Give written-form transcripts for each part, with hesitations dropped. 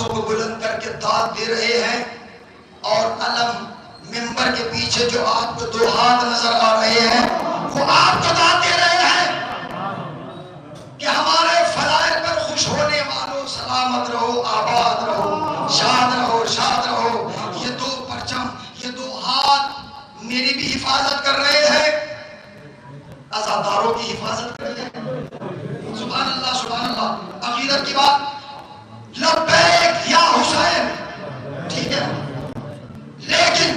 ہاتھوں کو بلند کر کے داد دے رہے ہیں، اور علم ممبر کے پیچھے جو آپ کو دو ہاتھ نظر آ رہے ہیں وہ آپ کو داد دے رہے ہیں کہ ہمارے فضائل پر خوش ہونے والوں سلامت رہو، آباد رہو، شاد رہو، شاد رہو۔ یہ دو پرچم، یہ دو ہاتھ میری بھی حفاظت کر رہے ہیں، عزاداروں کی حفاظت کر رہے ہیں۔ سبحان اللہ، سبحان اللہ۔ عقیدت کی بات، لبیک یا حسین، ٹھیک ہے، لیکن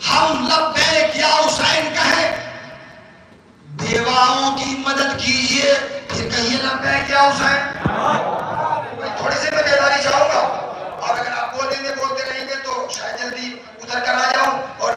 ہم لبیک یا حسین کہیں، بیواؤں کی مدد کیجئے، پھر کہیے لبیک یا حسین۔ تھوڑی سی میں بیداری چاہوں گا، اور اگر آپ بولیں گے بولتے رہیں گے تو شاید جلدی ادھر کر آ جاؤں اور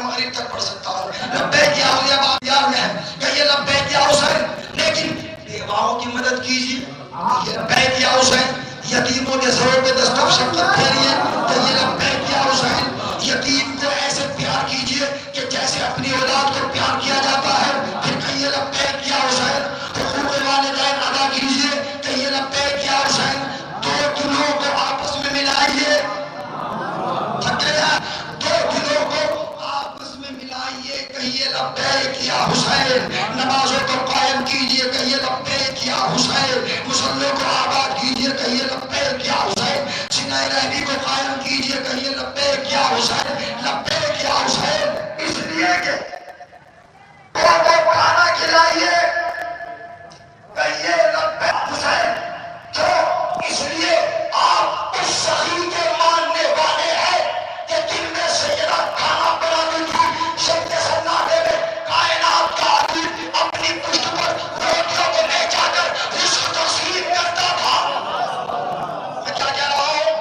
مغرب تک پڑھ سکتا ہوں۔ لبیک یا حسین، آپ یاد میں ہے، کہیے لبیک یا حسین، لیکن بیواؤں کی مدد کیجئے، کہیے لبیک یا حسین۔ یتیموں کے سروں پہ دستک شفقت پھیریے، کہیے لبیک یا حسین۔ یتیم کو ایسے پیار کیجئے کہ جیسے اپنی اولاد کو پیار کیا جاتا ہے، پھر کہیے لبیک یا حسین۔ حقوق والدین ادا کیجئے، کہیے لبیک یا حسین۔ دو دلوں کو آپس میں ملائیے، دو دلوں کو آپس میں ملائیے، کہیے لبیک یا حسین۔ نمازوں کو قائم کیجئے، کہیے لبیک یا حسین۔ مسلوں کو آباد کیجئے، کہیے لبیک یا حسین۔ سینہ رحمی کو قائم کیجئے، کہیے لبیک یا حسین، لبیک یا حسین۔ اس لیے کہ کو کھانا کھلائیے، کہیے لبیک حسین۔ کیوں؟ اس لیے آپ اس سخی کے ماننے والے ہیں کہ جن میں سیدہ کھانا بناتی تھی، شب کے سناٹے میں کائنات کا عظیم اپنی پشت پر روٹیوں کو لے جا کر رزق تقسیم کرتا تھا۔ میں کیا کہہ رہا ہوں؟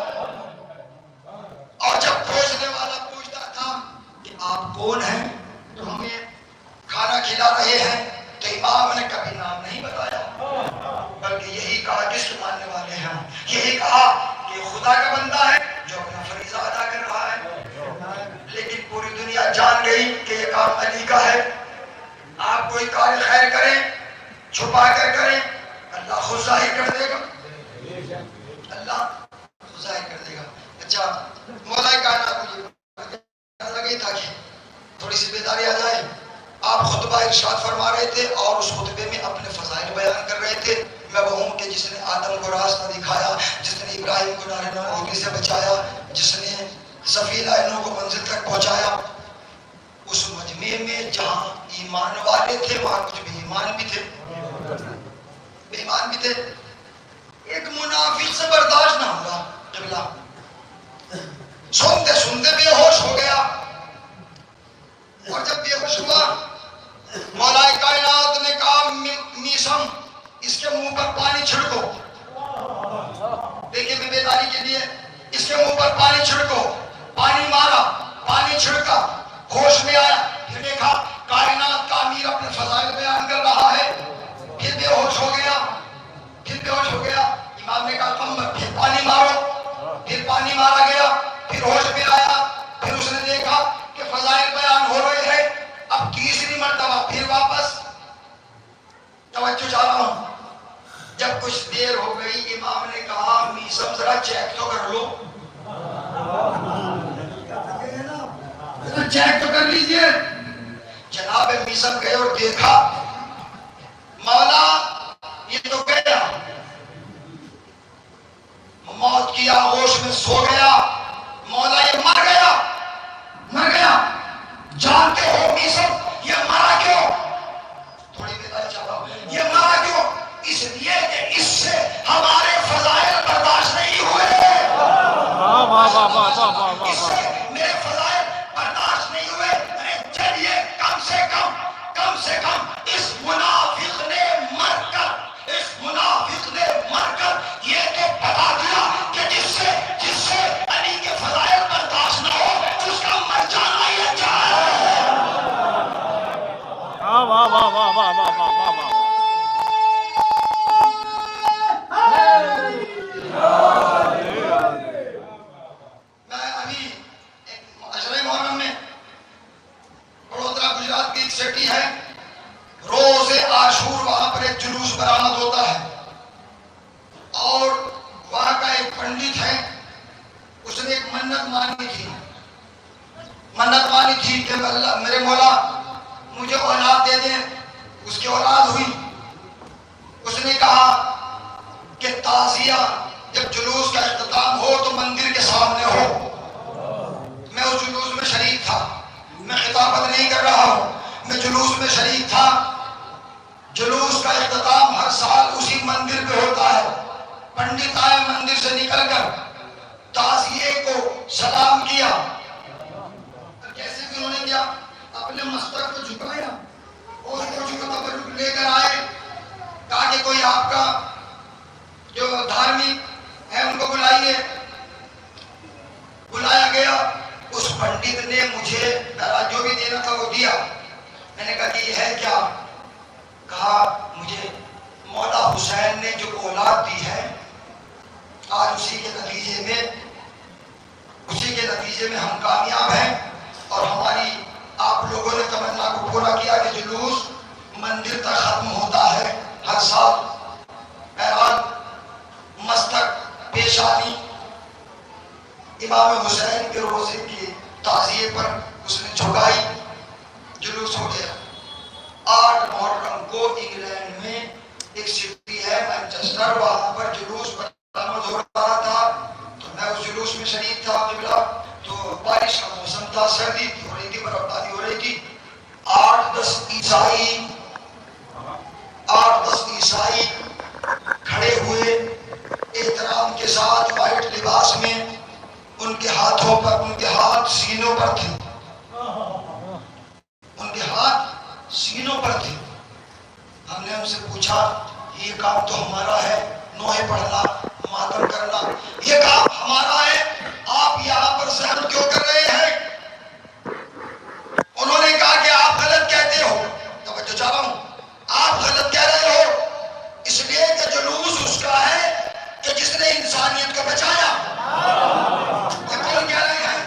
اور جب پوچھنے والا پوچھتا تھا کہ آپ کون ہیں تو ہمیں کھانا کھلا رہے ہیں، تو امام نے کبھی نام نہیں بتایا، بلکہ یہی کہا جس کو ماننے والے ہیں، یہی کہا کہ خدا کا بندہ ہے جو اپنا فریضہ ادا کر رہا ہے۔ لیکن پوری دنیا جان گئی کہ یہ کام علی کا ہے۔ آپ کوئی کار خیر کریں، چھپا کر کریں، اللہ خود ظاہر کر دے گا، اللہ خود ظاہر کر دے گا۔ اچھا، مولا کائنات مجھے لگی تھا کہ تھوڑی سی بیداری آ جائے۔ آپ خطبہ ارشاد فرما رہے تھے اور اس خطبے میں اپنے فضائل بیان کر رہے تھے۔ میں وہ ہوں کہ جس نے آدم کو راستہ دکھایا، جس نے ابراہیم کو نار نمرودی سے بچایا، جس نے صفی لائنوں کو منزل تک پہنچایا۔ اس مجمع میں جہاں ایمان والے تھے وہاں کچھ بے ایمان بھی تھے، بے ایمان بھی تھے۔ ایک منافق سے برداشت نہ ہوگا، قبلہ سنتے سنتے بے ہوش ہو گیا، اور جب بے ہوش ہوا مولا کائنات نے کہا میسم اس کے منہ پر پانی چھڑکو۔ دیکھیں میں بیداری کے لیے، اس کے منہ پر پانی چھڑکو۔ پانی مارا، پانی چھڑکا، ہوش میں آیا، پھر دیکھا کائنات کا امیر اپنے فضائل بیان کر رہا ہے، پھر بے ہوش ہو گیا، پھر بے ہوش ہو گیا۔ امام نے کہا کم پھر پانی مارو، پھر پانی مارا گیا، پھر ہوش میں آیا، پھر اس نے دیکھا کہ فضائل بیان ہو رہے ہیں۔ اب تیسری مرتبہ پھر واپس، توجہ چاہ رہا ہوں۔ جب کچھ دیر ہو گئی امام نے کہا میسم ذرا چیک تو کر لو، چیک تو کر لیجئے۔ جناب میسم گئے اور دیکھا مولا یہ تو گیا، موت کی آغوش میں سو گیا، مولا یہ مر گیا، مر گیا۔ جانتے ہو میسم یہ مرا کیوں؟ تھوڑی بیداری چاہتا ہوں، یہ مرا کیوں؟ اس لیے کہ اس سے ہمارے فضائل برداشت نہیں ہوئے، اس سے میرے فضائل برداشت نہیں ہوئے۔ چلیے کم سے کم اس منافق نے مر کر، اس منافق نے مر کر یہ تو بتا دیا کہ جس سے کہ اللہ میرے مولا مجھے اولاد دے دیں. اس کی اولاد ہوئی. اس نے کہا کہ تعزیہ جب جلوس کا اختتام ہو تو مندر کے سامنے ہو. میں اس جلوس میں شریک تھا. میں خطابت نہیں کر رہا ہوں, میں جلوس میں شریک تھا. جلوس کا اختتام ہر سال اسی مندر پہ ہوتا ہے. پنڈت آئے مندر سے نکل کر تعزیے کو سلام کیا. کیسے بھی انہوں نے کیا, اپنے مستق کو جھکایا اور کچھ تبرک لے کر آئے. کہا کہ کوئی آپ کا جو دھارمک ہے ان کو بلائیے. بلایا گیا. اس پنڈت نے مجھے جو بھی دینا تھا وہ دیا. میں نے کہا کہ یہ ہے کیا؟ کہا مجھے مولا حسین نے جو اولاد دی ہے آج اسی کے نتیجے میں ہم کامیاب ہیں. اور ہماری آپ لوگوں نے تمنا کو پورا کیا کہ جلوس مندر تک ختم ہوتا ہے ہر سال. بہرحال مستق پیشانی امام حسین کے روزے کی تعزیے پر اس نے جھکائی. جلوس ہو گیا. 8 محرم کو انگلینڈ میں ایک سٹی ہے مانچسٹر, وہاں پر جلوس برآمد ہو رہا تھا. تو میں اس جلوس میں شریک تھا. قبلہ تو بارش کا موسم تھا, سردی ہو رہی تھی, برفباری ہو رہی تھی. 8-10 عیسائی کھڑے ہوئے احترام کے ساتھ وائٹ لباس میں. ان کے ہاتھوں پر, ان کے ہاتھ سینوں پر تھے. ان کے ہاتھ سینوں پر تھے. ہم نے ان سے پوچھا یہ کام تو ہمارا ہے, نوحے پڑھنا, ماتم کرنا, یہ کام ہمارا ہے, آپ یہاں پر سحر کیوں کر رہے ہیں؟ انہوں نے کہا کہ آپ غلط کہتے ہو. توجہ چاہ رہا ہوں, آپ غلط کہہ رہے ہو اس لیے کہ جلوس اس کا ہے کہ جس نے انسانیت کو بچایا. یہ کون کہہ رہے ہیں؟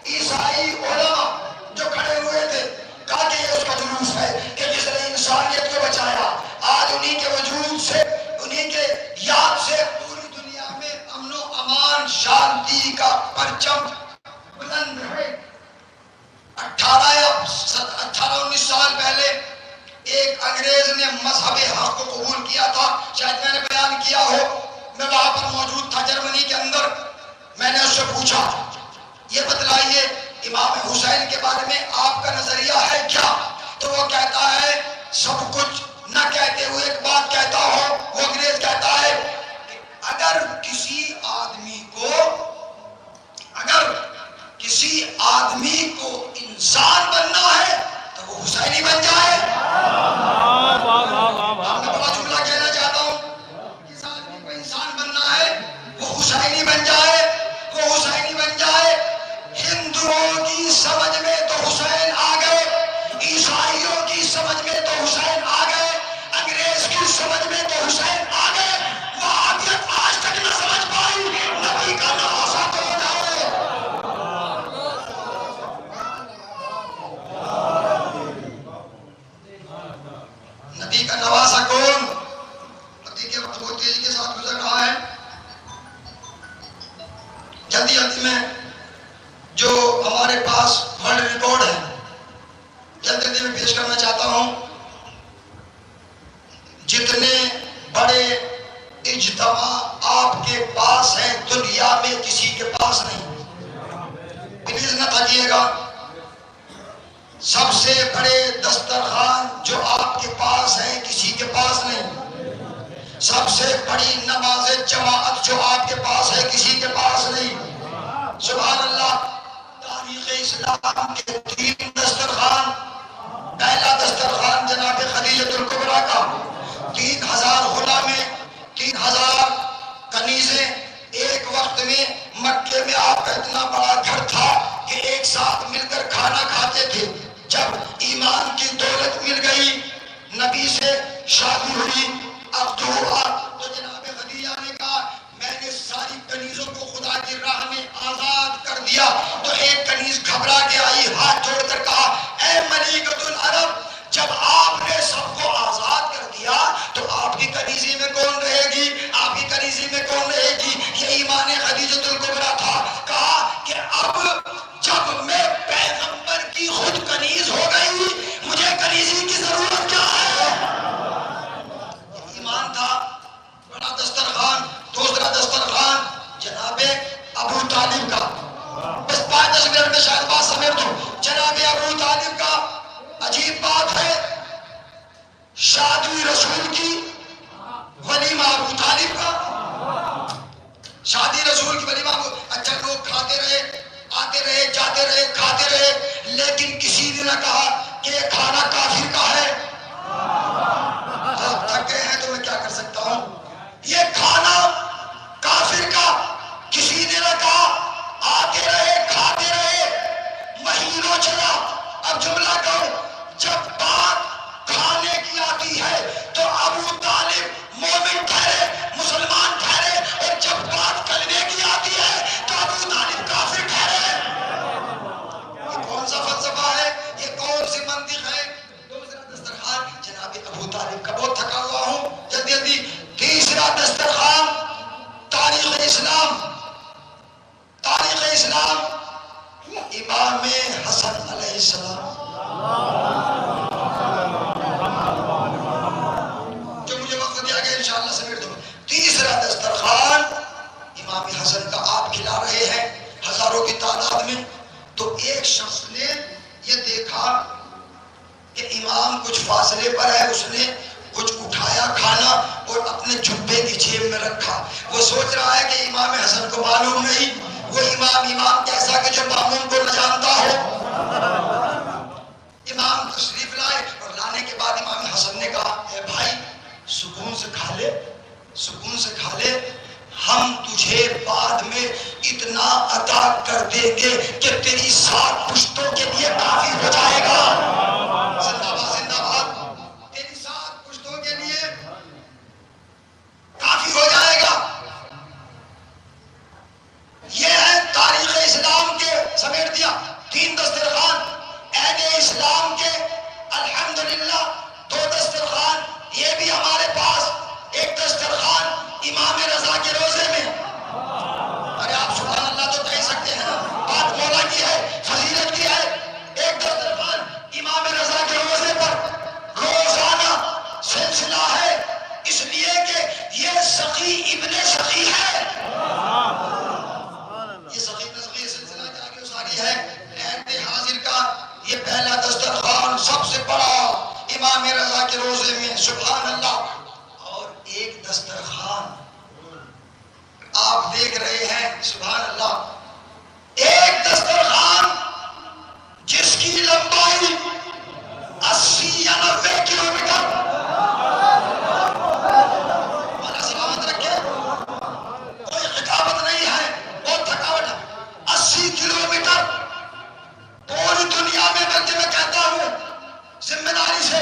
عیسائی علماء جو کھڑے ہوئے تھے, کہا کہ یہ اس کا جلوس ہے کہ جس نے انسانیت کو بچایا. آج انہی کے وجود سے, انہی کے یاد سے پوری دنیا میں امن و امان, شانتی کا پرچم بلند ہے. 18-19 سال پہلے ایک انگریز نے مذہب حق کو قبول کیا تھا. شاید میں نے بیان کیا ہو, میں وہاں پر موجود تھا جرمنی کے اندر. میں نے اس سے پوچھا یہ بتلائیے امام حسین کے بارے میں آپ کا نظریہ ہے کیا؟ تو وہ کہتا ہے سب کچھ نہ کہتے ہوئے ایک بات کہتا ہو. وہ انگریز کہتا ہے کہ اگر کسی آدمی کو انسان بننا ہے تو وہ حسینی بن جائے. میں بڑا جملہ کہنا چاہتا ہوں, کس آدمی کو انسان بننا ہے وہ حسینی بن جائے, وہ حسینی بن جائے. ہندوؤں کی سمجھ میں تو حسین آ گئے, عیسائیوں کی سمجھ میں تو حسین آ گئے, انگریز کی سمجھ میں تو حسین آ گئے. وہابیت آج تک نہ سمجھ پائی نبی کا نواسا کون ہے. نبی کا نواسا کون؟ نبی کے وقت بہت تیزی کے ساتھ گزر رہا ہے. جلدی جلدی میں جو ہمارے پاس ورلڈ ریکارڈ ہے جلدی جلدی میں پیش کرنا چاہتا ہوں. جتنے بڑے اجتماع آپ کے پاس ہیں دنیا میں کسی کے پاس نہیں. پلیز نہ تھکیے گا. سب سے بڑے دسترخوان جو آپ کے پاس ہیں کسی کے پاس نہیں. سب سے بڑی نماز جماعت جو آپ کے پاس ہے کسی کے پاس نہیں. سبحان اللہ. تاریخ اسلام کے 3 دسترخوان. پہلا دسترخوان جناب خدیجہ الکبریٰ کا, 3000 غلامیں, 3000 کنیزیں. ایک وقت میں مکے میں آپ کا اتنا بڑا گھر تھا کہ ایک ساتھ مل کر کھانا کھاتے تھے. جب ایمان کی دولت مل گئی, نبی سے شادی ہوئی, اب ہوا, تو جناب خدیجہ نے کہا میں نے ساری کنیزوں کو خدا کی راہ میں آزاد کر دیا. تو ایک کنیز گھبرا کے آئی, ہاتھ جوڑ کر کہا اے ملیکۃ العرب, جب آپ نے سب کو آزاد کر دیا تو آپ کی کنیزی میں کون رہے گی, آپ کی کنیزی میں کون رہے گی؟ یہ ایمان خدیجہ الکبریٰ تھا. کہا کہ اب جب میں پیغمبر تیسرا دسترخوان امام حسن کا آپ کھلا رہے ہیں ہزاروں کی تعداد میں. تو ایک شخص نے یہ دیکھا کہ امام کچھ فاصلے پر ہے، اس نے کچھ اٹھایا کھانا اور اپنے جبے کی جیب میں رکھا. وہ سوچ رہا ہے کہ امام حسن کو معلوم نہیں، وہ امام کیسا کہ جو مامون کو نہ جانتا ہو. امام تشریف لائے اور لانے کے بعد امام حسن نے کہا اے بھائی سکون سے کھا لے، سکون سے کھا لے، ہم تجھے بعد میں اتنا عطا کر دیں گے کہ تیری 7 پشتوں کے لیے کافی ہو جائے گا. زندہ باد زندہ باد، تیری 7 پشتوں کے لیے کافی ہو جائے گا. یہ ہے تاریخ اسلام کے سمیٹ دیا 3 دسترخوان عہد اسلام کے. الحمدللہ 2 دسترخوان یہ بھی ہمارے پاس. ایک دسترخوان امام رضا کے روزے میں. ارے آپ سبحان اللہ تو کہہ سکتے ہیں نا، بات مولا کی ہے، فضیلت کی ہے. ایک دسترخوان امام رضا کے روزے پر روزانہ سلسلہ ہے، اس لیے کہ یہ سخی ابن سخی ہے. یہ سخی ابن سخی سلسلہ جا کے ساری ہے. عہد حاضر کا یہ پہلا دسترخوان سب سے بڑا امام رضا کے روزے میں. سبحان اللہ. اور ایک دسترخوان آپ دیکھ رہے ہیں، سبحان اللہ، ایک دسترخوان جس کی لمبائی 80 یا 90 کلومیٹر. ہمارا سلامت رکھے، کوئی خطابت نہیں ہے، بہت تھکاوٹ ہے. 80 کلومیٹر پوری دنیا میں بلکہ میں کہتا ہوں ذمہ داری سے،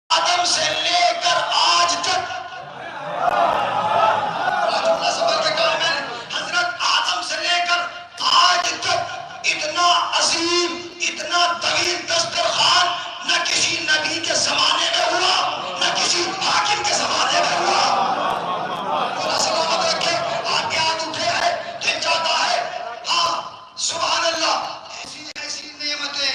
آدم سے لے کر آج تک، حضرت آدم سے لے کر آج تک اتنا عظیم اتنا طویل دسترخوان نہ کسی نبی کے زمانے میں ہوا، نہ کسی حاکم کے زمانے میں ہوا. مولا سلامت رکھے. آگے ہاتھ اٹھے ہے، دل جاتا ہے ہاں سبحان اللہ. ایسی ایسی نعمتیں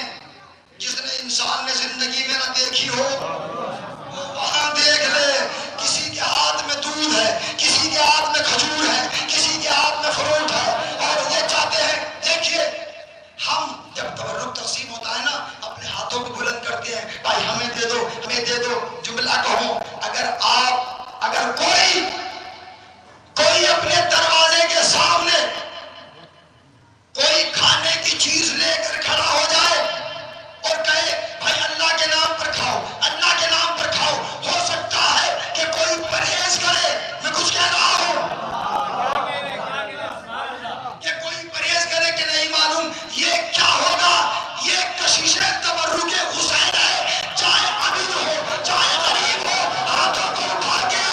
جس نے انسان نے زندگی میں نہ دیکھی ہو وہ وہاں دیکھ لے. کسی کے ہاتھ میں دودھ ہے، کسی کے ہاتھ میں کھجور ہے، کسی کے ہاتھ میں فروٹ ہے، اور یہ چاہتے ہیں. دیکھیے ہم جب تبرک تقسیم ہوتا ہے نا اپنے ہاتھوں کو بلند کرتے ہیں، بھائی ہمیں دے دو ہمیں دے دو. جملہ کہوں، اگر کوئی اپنے دروازے کے سامنے کوئی کھانے کی چیز لے کر کھڑا ہو جائے اور کہے بھائی اللہ کے نام پر کھاؤ، اللہ کے نام پر کھاؤ، ہو سکتا ہے کہ کوئی پرہیز کرے. میں کچھ کہہ رہا ہوں کہ کوئی پرہیز کرے کہ نہیں معلوم یہ کیا ہوگا. یہ کشش تبرک حسین ہے، چاہے امیر ہو چاہے غریب ہو، ہاتھوں کو اٹھا کے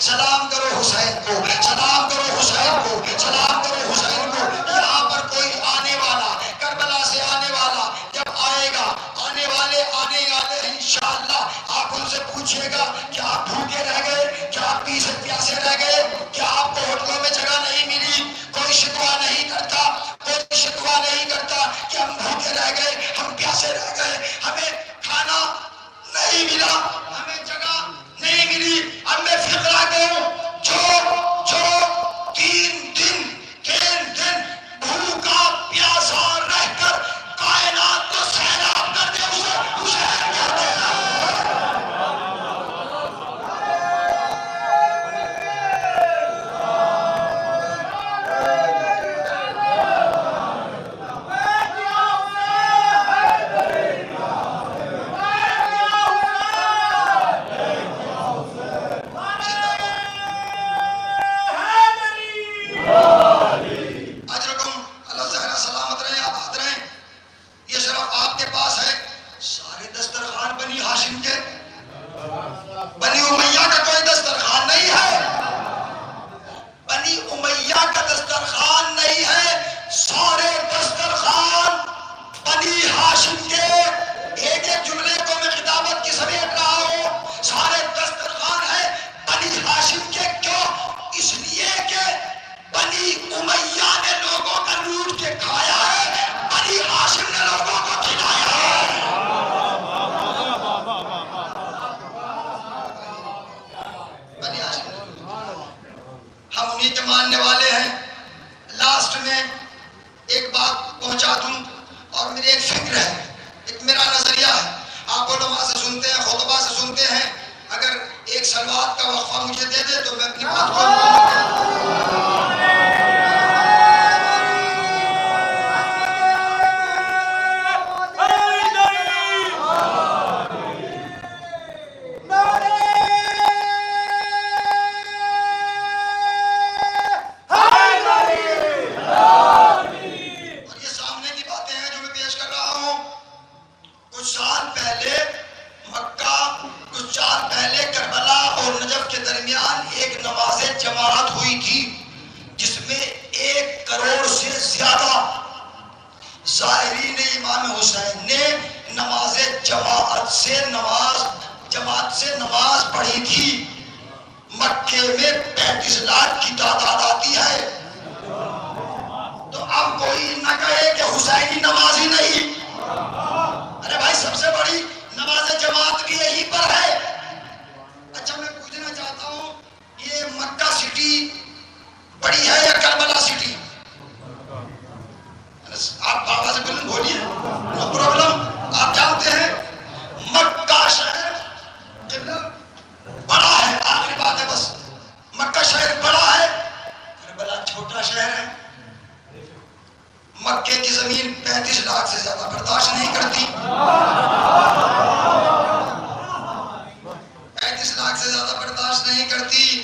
سلام کرو حسین کو، سلام کرو حسین کو، سلام کرو حسین کو. یہاں پر کوئی آنے والا کربلا سے آنے والا جب آئے گا، آنے والے انشاءاللہ آپ ان سے پوچھئے گا کیا آپ بھوکے رہ گئے، کیا آپ پیاسے رہ گئے، کیا آپ کو ہوٹلوں میں جگہ نہیں ملی. کوئی شکوہ نہیں کرتا، کوئی شکوہ نہیں کرتا کہ ہم بھوکے رہ گئے، ہم پیاسے رہ گئے، ہمیں کھانا نہیں ملا، ہمیں موقع مجھے دے دے تو میں اپنی بات کو ظاہرین امام حسین نے جماعت سے نماز پڑھی تھی. مکے میں 35 لاکھ کی تعداد آتی ہے. تو اب کوئی نہ کہے کہ حسینی نماز ہی نہیں. ارے بھائی سب سے بڑی نماز جماعت بھی یہی پر ہے. اچھا میں پوچھنا چاہتا ہوں یہ مکہ سٹی بڑی ہے یا کربلا سٹی؟ آپ بابا سے بلند بولیے، نو پرابلم. آپ جانتے ہیں مکہ شہر بڑا ہے، آخری بات ہے بس. مکہ شہر بڑا ہے، کربلا چھوٹا شہر ہے. مکے کی زمین 35 لاکھ سے زیادہ برداشت نہیں کرتی. 35 لاکھ سے زیادہ برداشت نہیں کرتی.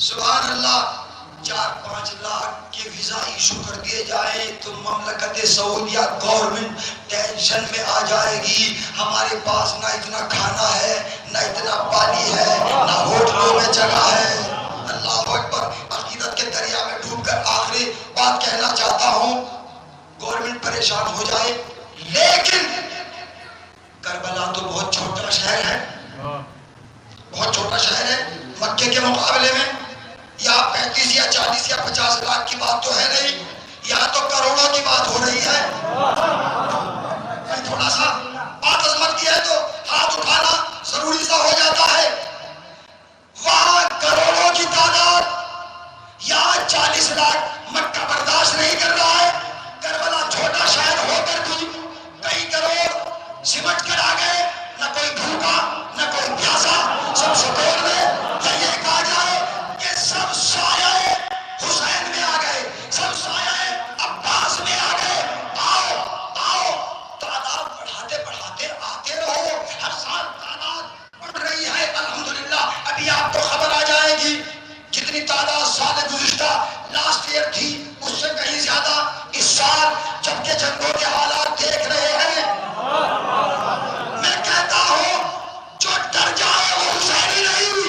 سبحان اللہ. 4-5 لاکھ کے ویزا ایشو کر دیے جائیں تو مملکت سعودیہ گورنمنٹ ٹینشن میں آ جائے گی. ہمارے پاس نہ اتنا کھانا ہے، نہ اتنا پانی ہے، نہ ہوٹلوں میں جگہ ہے. اللہ اکبر. عقیدت کے دریا میں ڈوب کر آخری بات کہنا چاہتا ہوں، گورنمنٹ پریشان ہو جائے لیکن کربلا تو بہت چھوٹا شہر ہے، بہت چھوٹا شہر ہے. مکے کے مقابلے میں یہاں 35 یا 40 یا 50 لاکھ کی بات تو ہے نہیں، یہاں تو کروڑوں کی بات ہو رہی ہے. تھوڑا سا بات عظمت کی ہے تو ہاتھ اٹھانا ضروری سا ہو جاتا ہے. وہاں کروڑوں کی تعداد، یہاں 40 لاکھ. مکہ برداشت نہیں کر رہا ہے. کربلا چھوٹا شہر ہو کر بھی کئی کروڑ سمٹ کر آ گئے. نہ کوئی بھوکا نہ کوئی پیاسا، سب سپور میں. یہ کہا جائے کہ سب سایہ حسین میں آ گئے، سب سایہ عباس میں آ گئے. آؤ آؤ، تعداد بڑھاتے بڑھاتے آتے رہو. ہر سال تعداد بڑھ رہی ہے الحمدللہ. ابھی آپ کو خبر آ جائے گی جتنی تعداد سال گزشتہ لاسٹ ایئر تھی اس سے کہیں زیادہ اس سال، جبکہ جنگوں کے حالات دیکھ رہے ہیں. میں کہتا ہوں جو ڈر جائے وہ حسینی نہیں.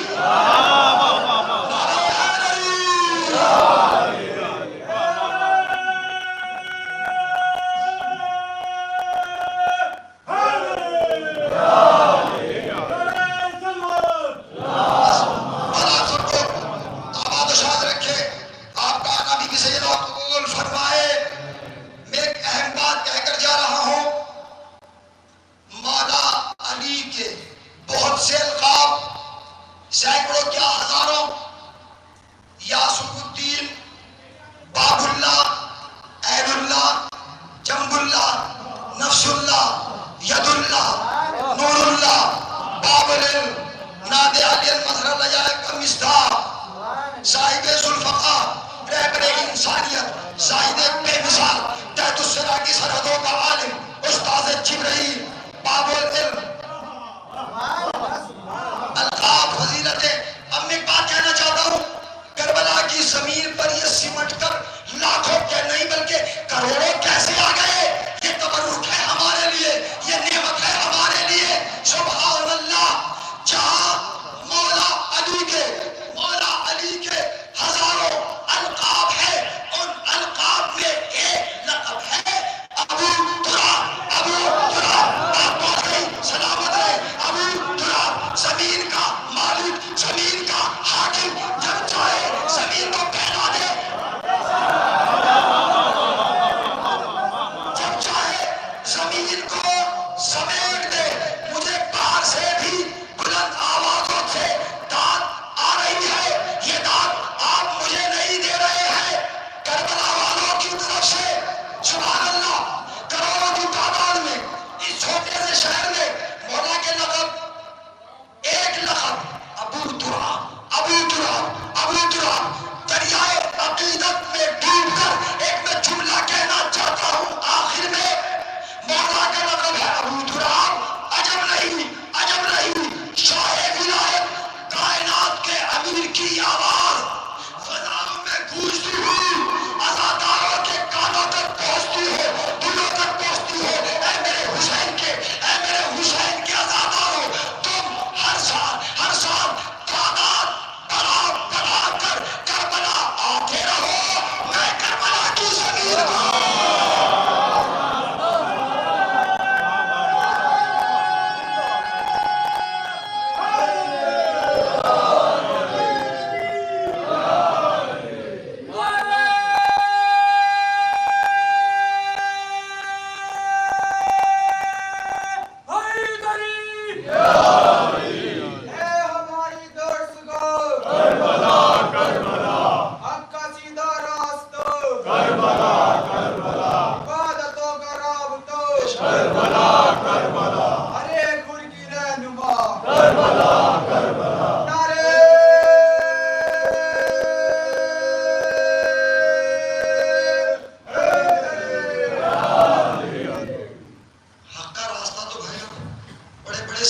سینکڑوں کیا ہزاروں، یاسر الدین، باب اللہ، عین اللہ، جنب اللہ، نفس اللہ، ید اللہ، نور اللہ، باب العلم، ناد علی المظہر لجائے کا مصداق، صاحب ذوالفقار، رہبر انسانیت، زاہد بے مثال، تحت الصراع کی سرحدوں کا عالم، استاذ جبرائیل، باب العلم، القاب، فضیلتیں. اب میں ایک بات کہنا چاہتا ہوں، کربلا کی زمین پر یہ سمٹ کر لاکھوں کے نہیں بلکہ کروڑوں کیسے آ گئے؟ یہ تبرک ہے ہمارے لیے، یہ نعمت ہے ہمارے لیے. سبحان اللہ. جہاں مولا علی کے ہزاروں القاب ہے، ان القاب میں ایک لقب ہے ابو تراب. ابو تراب. آپ بہت سلام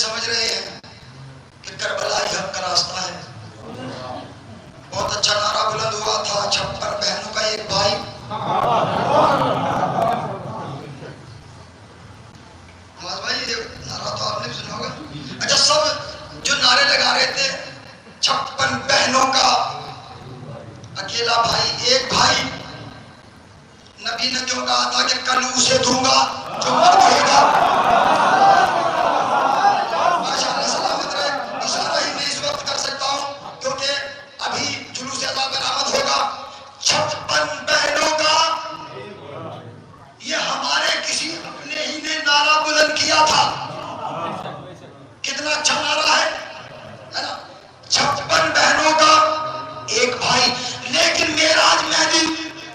سمجھ رہے ہیں کہ کربلا ہی حق کا راستہ ہے؟ بہت اچھا نعرہ بلند ہوا تھا 56 بہنوں کا ایک بھائی. نواز بھائی یہ نعرہ تو آپ نے بھی سنا ہوگا. اچھا سب جو نعرے لگا رہے تھے 56 بہنوں کا اکیلا بھائی ایک بھائی. نبی نے کیوں کہا تھا کہ کل اسے دوں گا جو مت کہے گا؟ ماشاءاللہ سلامت رہے. اشارہ ہی میں اس وقت کر سکتا ہوں کیونکہ ابھی جلوس اذا برآمد ہوگا. 56 بہنوں کا یہ ہمارے کسی اپنے ہی نے نعرہ بلند کیا تھا. کتنا اچھا نعرہ ہے نا. 56 بہنوں کا ایک بھائی. لیکن معراج مہدی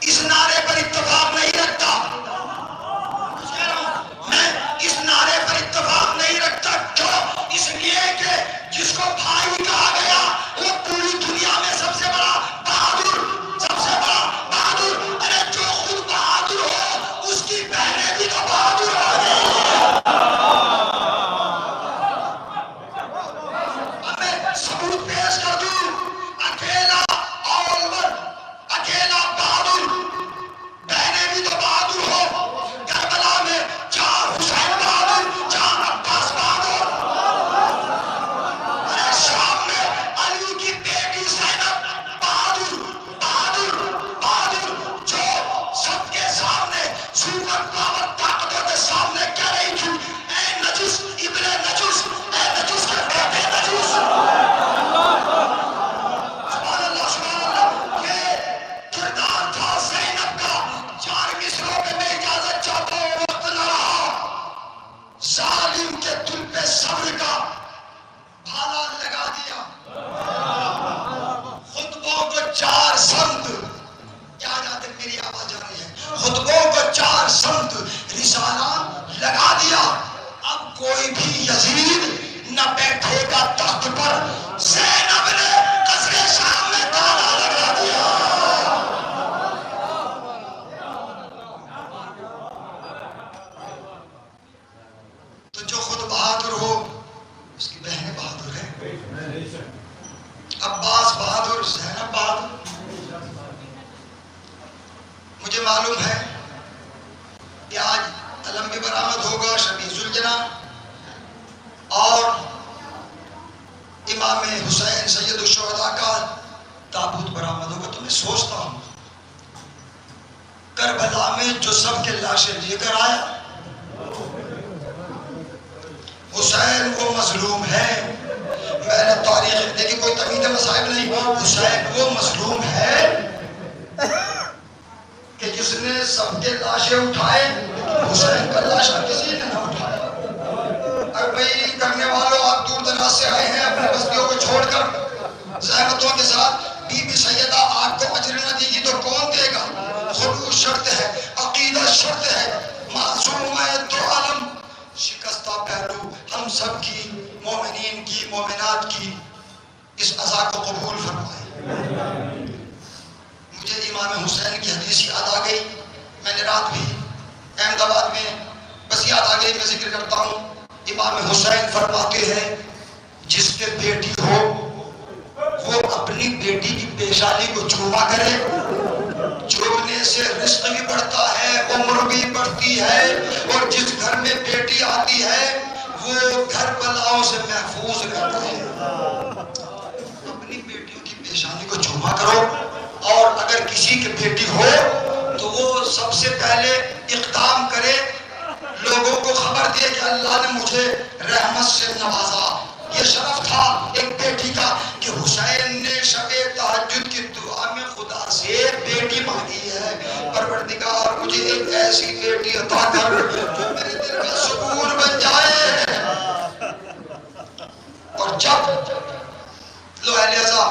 اس نعرے پر اتفاق نہیں رکھتا. میں اس نعرے پر اتفاق نہیں رکھتا. کیوں؟ اس لیے کہ جس کو بھائی کہا گیا وہ پوری دنیا میں سب سے بڑا بہادر، سب سے بڑا بہادر. ارے جو خود بہادر ہو اس کی بہنیں بھی تو بہادر ہو گئی. اب میں ثبوت پیش کر دوں. اکیلا اولور، اکیلا بہادر، بہنیں بھی تو بہادر ہو. کربلا میں 4 حسین بہادر، 4 عباس بہادر. ارے شام میں علی کی بیٹی زینب بہادر، بہادر، بہادر. جو سب کے سامنے سپر پاور طاقتوں کے سامنے کہہ رہی تھی اے نجس ابن نجس، اے نجس کے بیٹے نجس. سبحان اللہ سبحان اللہ. یہ کردار تھا زینب کا. 4 مصروں پہ میں اجازت چاہتا ہوں، وقت نہ رہا. ظالم کے دل پہ صبر کا بھالا لگا دیا. خطبوں کو 4 سمت، کیا جاتے میری آواز جا رہی ہے، خطبوں کو 4 سمت رسالہ لگا دیا. اب کوئی بھی یزید نہ بیٹھے گا تخت پر. زینب نے قصر شام میں تالا لگا دیا. تو جو خود بہادر ہو اس کی بہنیں بہادر ہیں. عباس بہادر، زینب بہادر. مجھے معلوم ہے کہ آج علم بھی برآمد ہوگا، شبیہ ذوالجناح اور امام حسین سید الشہداء کا تابوت برآمد ہوگا. تو میں سوچتا ہوں کربلا میں جو سب کے لاشیں لے کر آیا، حسین وہ مظلوم ہے. میں نے تاریخ لکھنے کی کوئی تمید مصائب نہیں. حسین وہ مظلوم ہے کہ جس نے سب کے لاشیں اٹھائے، حسین کا لاشا کسی نے نہ اٹھایا. اگر بھائی کرنے والوں آپ دور دراز سے آئے ہیں اپنی بستیوں کو چھوڑ کر زحمتوں کے ساتھ، بی بی سیدہ آپ کو اجر نہ دی گی تو کون دے گا؟ خلوص شرط ہے، عقیدت شرط ہے. معصوم ہے تو عالم شکستہ پہلو ہم سب کی، مومنین کی، مومنات کی اس عزا کو قبول فرمائے. مجھے امام حسین کی حدیث یاد آ گئی. میں نے رات بھی احمد آباد میں بس یاد آ گئی، میں ذکر کرتا ہوں. امام حسین فرماتے ہیں جس کے بیٹی ہو وہ اپنی بیٹی کی پیشانی کو چوما کرے. چومنے سے رزق بھی بڑھتا ہے، عمر بھی بڑھتی ہے، اور جس گھر میں بیٹی آتی ہے وہ گھر بلاؤں سے محفوظ رہتا ہے. اپنی بیٹیوں کی پیشانی کو چوما کرو. اور اگر کسی کی بیٹی ہو تو وہ سب سے پہلے اقدام کرے، لوگوں کو خبر دے کہ اللہ نے مجھے رحمت سے نوازا. یہ شرف تھا ایک بیٹی کا کہ حسین نے شب تہجد کی دعا میں خدا سے بیٹی مانگی ہے، پروردگار مجھے ایک ایسی بیٹی عطا کر جو میرے دل کا سکون بن جائے. اور جب لو اہل عزا،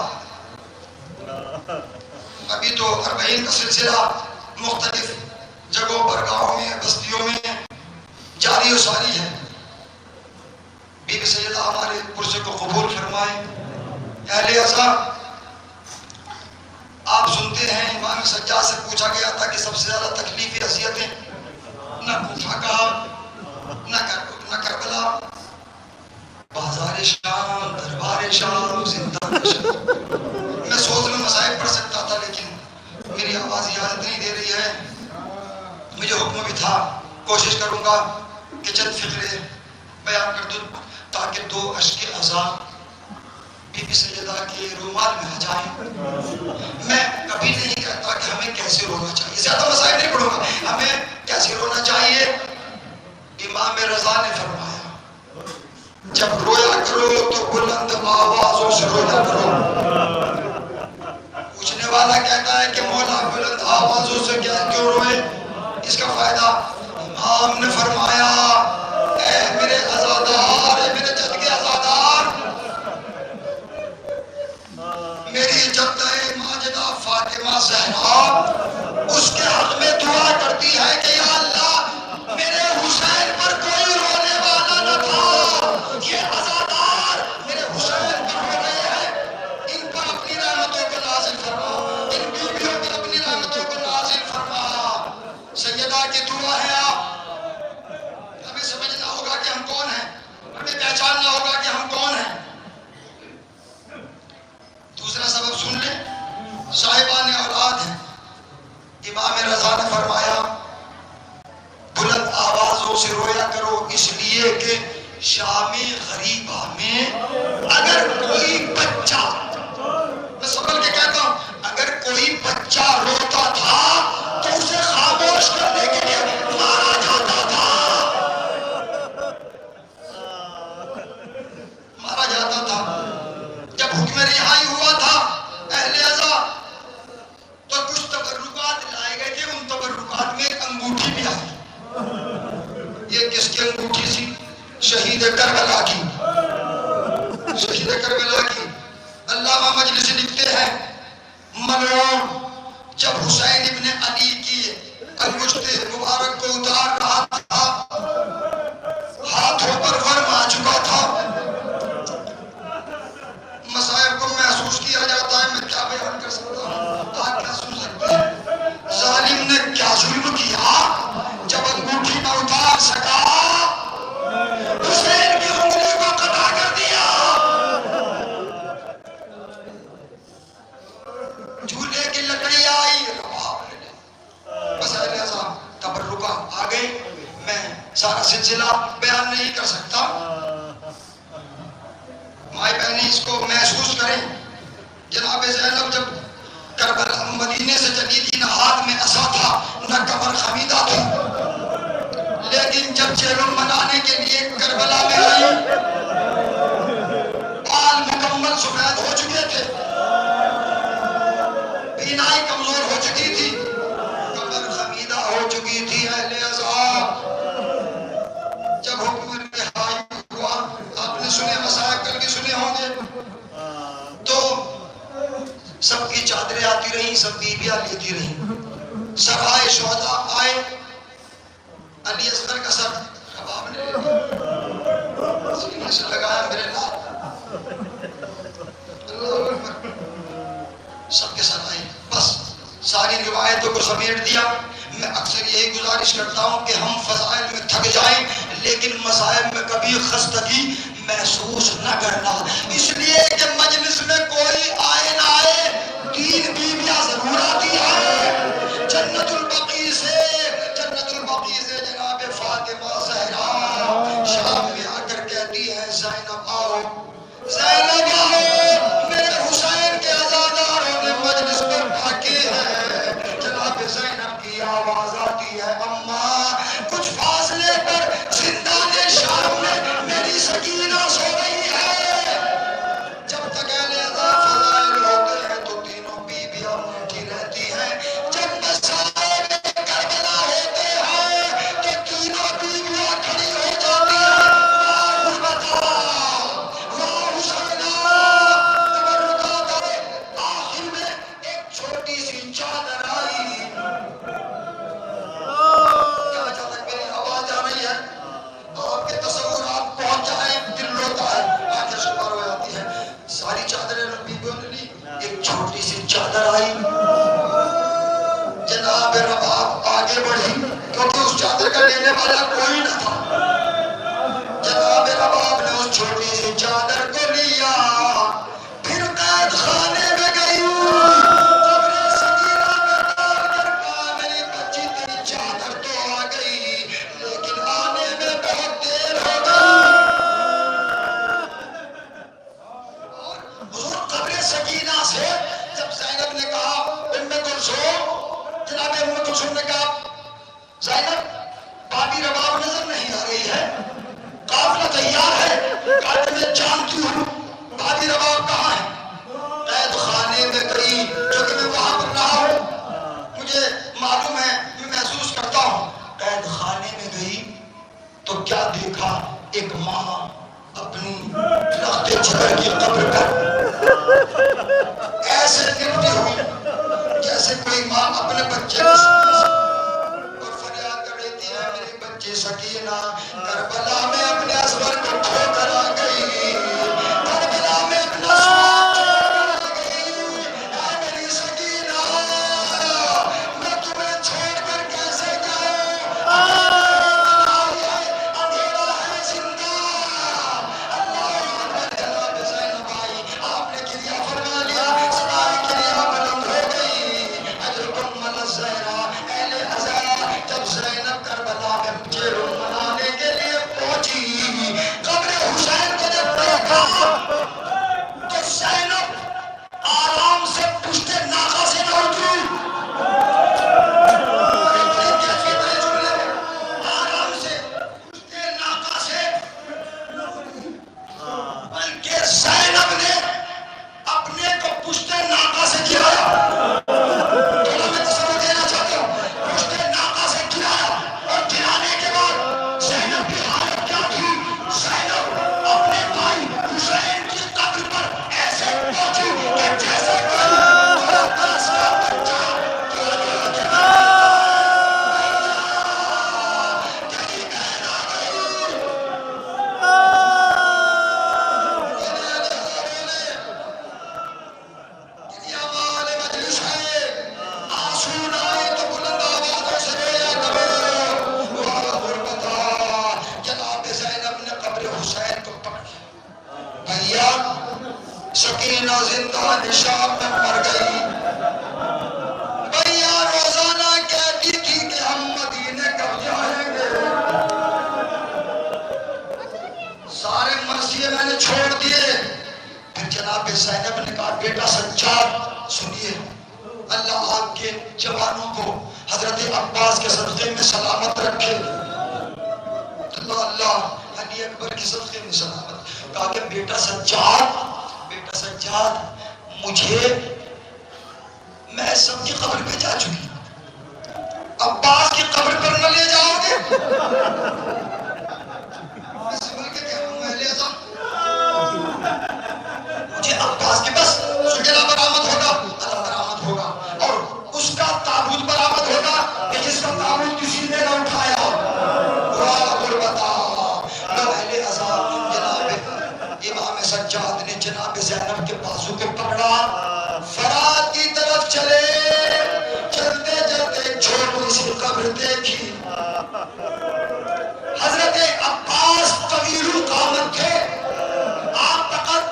ابھی تو 40 کا سلسلہ مختلف جگہوں پر، گاؤں میں، بستیوں میں جاری و ساری ہے. بی بی سیدہ ہمارے پرسے کو قبول فرمائے. اہل عزا، آپ سنتے ہیں امام سجاد سے پوچھا گیا تھا کہ سب سے زیادہ تکلیفی اذیتیں نہ کوفہ کا، نہ کربلا، شام دربار شام زندہ شام. میں 100 میں مصائب پڑھ سکتا تھا لیکن میری آواز اجازت نہیں دے رہی ہے. مجھے حکم بھی تھا کوشش کروں گا کہ چند فقرے بیان کر دوں تاکہ 2 اشک عذاب بی بی سیدہ کے رومال میں آ جائیں. میں کبھی نہیں کہتا کہ ہمیں کیسے رونا چاہیے، زیادہ مسائل نہیں پڑھوں گا. ہمیں کیسے رونا چاہیے؟ امام رضا نے فرمایا جب رویا کرو تو بلند آوازوں سے رویا کرو. پوچھنے والا کہتا ہے کہ مولا بلند آوازوں سے کیوں روئے؟ اس کا فائدہ امام نے فرمایا اے میرے عزادار، اے میرے جد کے عزادار، میری جدہ ماجدہ فاطمہ زہرا اس کے حق میں دعا کرتی ہے کہ یا اللہ میرے حسین پر کوئی رونے والا نہ تھا. یہ عزادار میرے حسین پر رو رہے ہیں، ان پر اپنی رحمتوں کو نازل فرما، ان بیویوں پر اپنی رحمتوں کو نازل فرما. سیدہ کی دعا ہے. آپ ہمیں سمجھنا ہوگا کہ ہم کون ہیں، ہمیں پہچاننا ہوگا کہ ہم کون ہیں. دوسرا سبب سن لیں، صاحبان اولاد ہیں. امام رضا نے فرمایا بلند آوازوں سے رویا کرو اس لیے کہ شام غریبہ میں اگر کوئی بچہ، میں سنبھل کے کہتا ہوں، اگر کوئی بچہ روتا تھا تو اسے خاموش کرنے کے لیے مارا جاتا تھا. مارا جاتا تھا. جب حکم رہائی ہوا تھا اہل عزا تو کچھ تبرکات لائے گئے تھے. ان تبرکات میں ایک انگوٹھی بھی آئی. یہ کس کی انگوٹھی تھی؟ شہید کربلا کی. شہید کربلا کی. علامہ مجلسی لکھتے ہیں ملعون جب حسین ابن علی کی انگشت مبارک کو اتار رہا تھا، ہاتھوں پر ورم آ چکا تھا. مصائب کو محسوس کیا جاتا ہے. میں کیا بیان کر سکتا ہوں، آپ کیا سن سکتے ہیں؟ ظالم نے کیا ظلم کیا جب انگوٹھی نہ اتار سکا، حسین کی انگلی کو قطع کر دیا. جھولے کی لکڑی آئی، مسائل اعظم تبرکہ آ گئی. میں سارا سلسلہ بیان نہیں کر سکتا. مائی بہنیں اس کو محسوس کریں. جناب زینب جب کربلا مدینے سے چلی تھی، نہ ہاتھ میں عصا تھا نہ کمر خمیدہ تھی، لیکن جب چہلم منانے کے لیے کربلا میں آئی، بال مکمل سفید ہو چکے تھے، بینائی کمزور ہو چکی تھی، کمر خمیدہ ہو چکی تھی. اہل عزا جب حکم رہائی ہوا، آپ نے سنے مسائل کل بھی سنے ہوں گے، تو سب کی چادریں آتی رہیں، سب بیویاں لیتی رہیں. سرائے شہداء آئے، علی اصغر کا سر کباب نے لے لیا، سینے سے لگایا میرے نال، اللہ اکبر. سب کے سر آئے. بس ساری روایتوں کو سمیٹ دیا. میں اکثر یہی گزارش کرتا ہوں کہ ہم فضائل میں تھک جائیں لیکن مصائب میں کبھی خستگی محسوس نہ کرنا. اس لیے کہ مجلس میں کوئی آئے نہ آئے، 3 بیویاں ضرور آتی ہیں. جنت البقیع سے جناب فاطمہ زہرا شام میں آ کر کہتی ہے زینب آؤ، زینب آؤ، میرے حسین کے عزاداروں نے مجلس پر ڈھاکے ہیں. جناب زینب کی آواز آتی ہے اماں کچھ فاصلے پر زندان شام میں میری سکینہ سو رہی ہے. جب تک اہل عزا فضائل ہوتے ہیں تو تینوں بیویاں بیٹھی رہتی ہیں. جب مسائل کربلا ہوتے ہیں تو تینوں بیویاں کھڑی ہو جاتی ہیں. واہ بتا، واہ حسینہ، تبرکات آئے. آخر میں ایک چھوٹی سی چادر آئی. کیا اچانک میری آواز آ رہی ہے؟ آپ کے تصورات پہنچ جائیں، دل روتا ہے، آنکھیں شمار ہو جاتی ہے. ساری چادریں بیویوں نے لی، ایک چھوٹی سی چادر آئی. جناب رباب آگے بڑھی کیونکہ اس چادر کا لینے والا کوئی نہ تھا. جناب رباب نے اس چھوٹی سی چادر زینب نے کہا ام کلثوم، جناب ام کلثوم نے کہا زینب بابی رباب نظر نہیں آ رہی ہے، قافلہ تیار ہے، کہا کہ میں جانتی ہوں بابی رباب کہاں ہے، قید خانے میں گئی، جو کہ میں وہاں پر رہا ہوں، مجھے معلوم ہے، میں محسوس کرتا ہوں، قید خانے میں گئی تو کیا دیکھا، ایک ماں اپنی رخت جگر کی قبر پر ایسے لپٹی ہوئی جیسے کوئی ماں اپنے بچے کو اور فریاد کر رہی ہے، میری بچی سکینہ کربلا میں اپنے اصغر کو کھو کر آ گئی، کربلا میں اپنا سواد چھوڑ کر آ گئی، اے میری سکینہ میں تمہیں چھوڑ کر کیسے جاؤں، اندھیرا ہے زندہ۔ اللہ اکبر، جناب زینب آئی، آپ نے کریا فرما لیا، صدائے کریا بلند ہو گئی، اجرکم من الزہرا اہل ازہرا۔ جب زینب کربلا میں چیروں منانے کے لیے پہنچی، قبر حسین کو جب دیکھا تو زینب آرام سے پشت ناقہ سے نہ اتری، آرام سے پشت ناقہ سے، بلکہ زینب نے اپنے کو پشت ناقہ سے گرایا، تھوڑا میں تصور دینا چاہتا ہوں، پشت ناقہ سے گرایا، اور گرانے کے بعد زینب کی حالت کیا تھی، زینب اپنے بھائی حسین کی قبر پر ایسے پہنچی کہ جیسے کوئی 10 کا بچہ سکینہ زندہ نشاب میں مر گئی۔ بھیا روزانہ کہتی تھی کہ ہم مدینے کب جائیں گے، سارے مرثیے میں نے چھوڑ دیے۔ پھر جناب زینب نے کہا بیٹا سجاد سنیے، اللہ آپ کے جوانوں کو حضرت عباس کے صدقے میں سلامت رکھے، اللہ علی اکبر کے صدقے میں سلامت۔ کہا کہ بیٹا سجاد مجھے، میں سب کی قبر پہ جا چکی، عباس کی قبر پر نہ لے جاؤ گے؟ مجھے عباس کے بس سکینہ برآمد ہوگا، اللہ برآمد ہوگا، اور اس کا تابوت برآمد ہوگا کہ جس کا تابوت کسی نے نہ اٹھایا ہو۔ امام سجاد نے جناب زینب کے بازو کو پکڑا، فرات کی طرف چلے، چلتے چلتے چھوٹی سی قبر دیکھی، حضرت عباس طویل القامت تھے، آپ تقت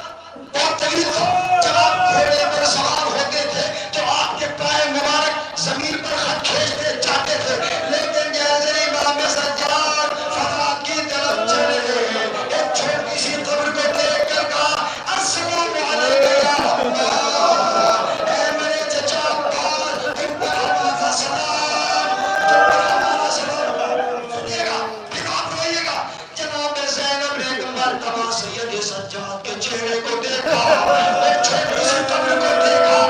بہت طویل تھا، جب آپ گھوڑے پر سوار ہوتے تھے تو آپ کے پائے مبارک زمین پر خط کھینچتے جاتے تھے، لیکن جیسے امام سجاد فرات کی طرف چلے، ایک چھوٹی سی قبر کو دیکھ کر کہا السلام علیکم یا اللہ، اے میرے چچا عباس، تم پر ہمارا سلام، تم پر ہمارا سلام۔ سنیے گا، پھر آپ روئیے گا، جناب زینب نے ایک مرتبہ سید سجاد کے چہرے کو دیکھا، ایک چھوٹی سی قبر کو دیکھا،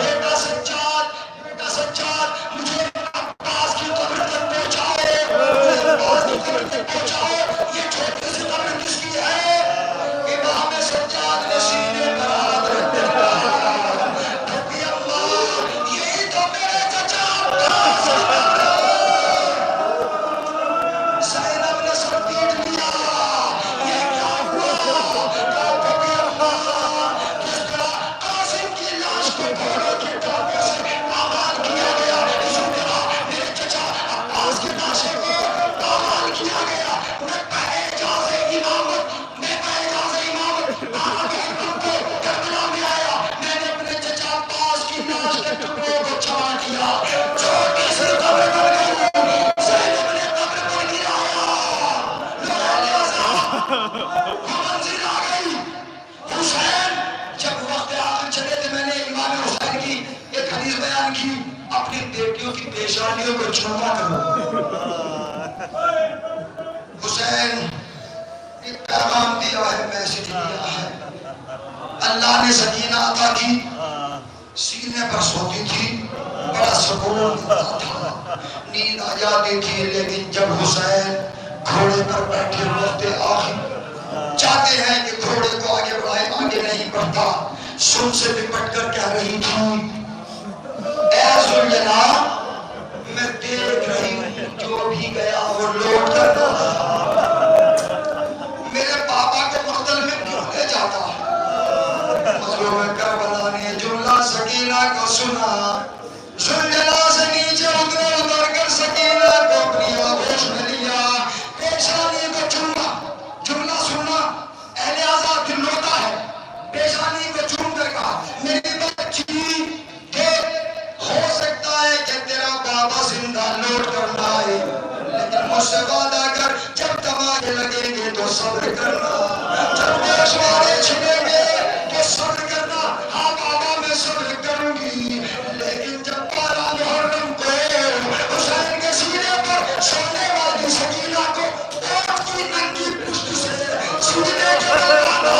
بیٹا سجاد مجھے عباس کی قبر تک پہنچاؤ، مجھے عباس کی قبر تک پہنچاؤ، یہ چھوٹی سی قبر کس کی ہے؟ امام سجاد نے سینے پر ہاتھ رکھ کے کہا بھبی اماں، یہی تو میرے چچا عباس کی قبر ہے۔ زینب نے سر پیٹ لیا، یہ کیا ہوا؟ کہا بھبی اماں پیشانیوں کو چوما کرو. حسین ایک پیغام دیا ہے, میسج دیا ہے. اللہ نے سکینہ عطا کی, سینے پر سوتی تھی, بڑا سکون ملتا تھا, نیند آ جاتی تھی. لیکن جب حسین گھوڑے پر بیٹھے وقت آخر چاہتے ہیں کہ گھوڑے کو آگے بڑھائے, آگے نہیں بڑھتا, سن سے لپٹ کر کہہ رہی تھی, اے ذوالجلال میں دیکھ رہی ہوں جو بھی گیا وہ لوٹ کر نہ آیا. میرے پاپا کو مقتل میں کیوں لے جاتا ہے؟ مظلوم کربلا نے جملہ سکینہ کو سنا, ذوالجلال سے نیچے اتر کر سکینہ کو اپنی آغوش میں لیا, پیشانی کو چوما. جملہ سننا, اہل آزاد دل روتا ہے. پیشانی کو چوم کر کہا, میری بچی دیکھ, ہو سکتا ہے کہ تیرا بابا زندہ لوٹ کر نہ آئے, لیکن مجھ سے وعدہ کر جب تماچے لگیں گے تو صبر کرنا, جب گوشوارے چھنیں گے تو صبر کرنا. ہاں بابا میں صبر کروں گی, لیکن جب 12 محرم کو حسین کے سینے پر سونے والی سکینہ کو اونٹ کی ننگی پشت سے سینے کے لگانا,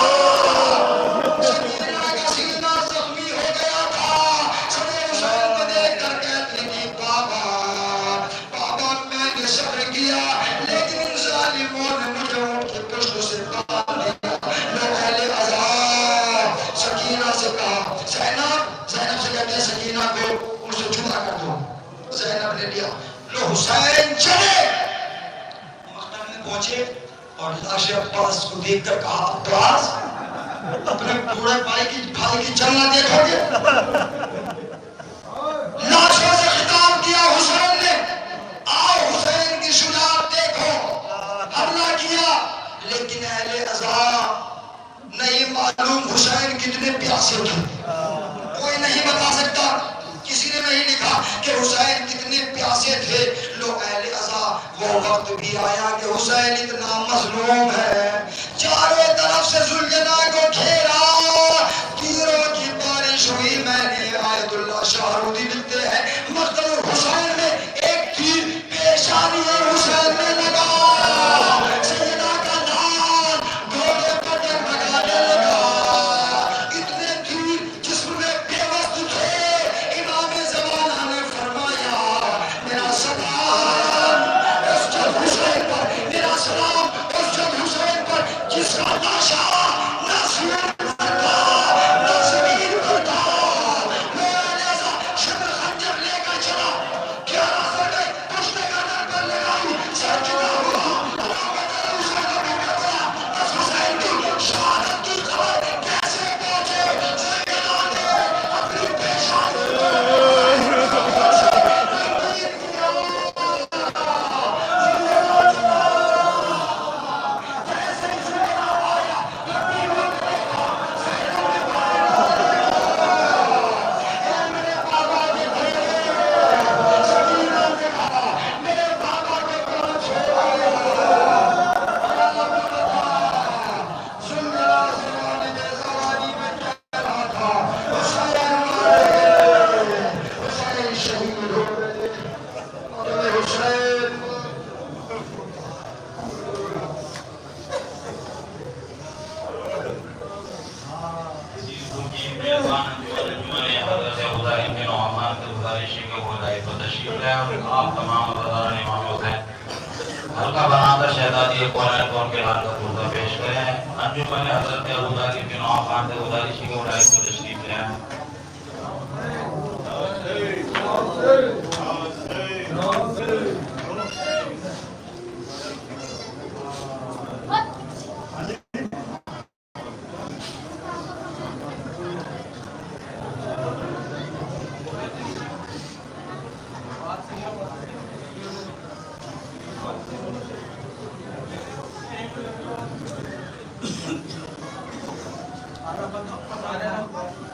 سکینہ کا سینہ زخمی ہو گیا تھا. سنے حسین کو دیکھ کر کہتی تھی, بابا بابا میں نے صبر کیا, لیکن ان ظالموں نے مجھے اونٹ کی پشت سے باندھ دیا. لوگ اہل عذاب سکینہ سے کہا, زینب سے کہتے ہیں سکینہ کو مجھ سے جدا کر دو. زینب نے لیا. لو حسین چلے, مقتل میں پہنچے اور لاش عباس کو دیکھ کر کہا, عباس اپنے بوڑھے بھائی کی جلنا دیکھو گے؟ لاشوں سے خطاب کیا حسین نے, آؤ حسین کی شجاعت دیکھو. حملہ کیا, لیکن اہل عذاب نہیں معلوم حسین کتنے پیاسے تھے. کوئی نہیں بتا سکتا, کسی نے نہیں لکھا کہ حسین کتنے پیاسے تھے. لوگ اہل عذاب وہ وقت بھی آیا کہ حسین اتنا مظلوم ہے, چاروں طرف سے ذوالجلال کو گھیرا, تیروں کی بارش ہوئی. میں نے آیت اللہ شاہرودی لکھتے ہیں, مقتل حسین میں ایک تیر پیشانی حسین میں لگا, سیدہ کا لال گھوڑے پر ڈگمگانے لگا. اتنے تیر جسم میں بے وقت تھے. امام زمانہ نے فرمایا, میرا سلام اس جب حسین پر, میرا سلام اس جب حسین پر جس کا لاشا نہ سیون کرتا نہ زمین کرتا, میرا جیسا شبر خنجر لے کر چلا, 11 سرے پشتے گردن پر لگائی, سر جدا ہوا. حسین کو ڈھونڈا گیا, بس حسین کی شہادت کی خبر کیسے پہنچے؟ ذوالجلال نے اپنی پیشانی آپ تمام رضاء امام حسین ہلکا بناتا شہزادی قرآن کون کے حال کا پردہ پیش کریں. انجمن حضرت ابوذر بن عفان سے گزارش کی کہ اڑائی کو تشریف لے آئیں. Para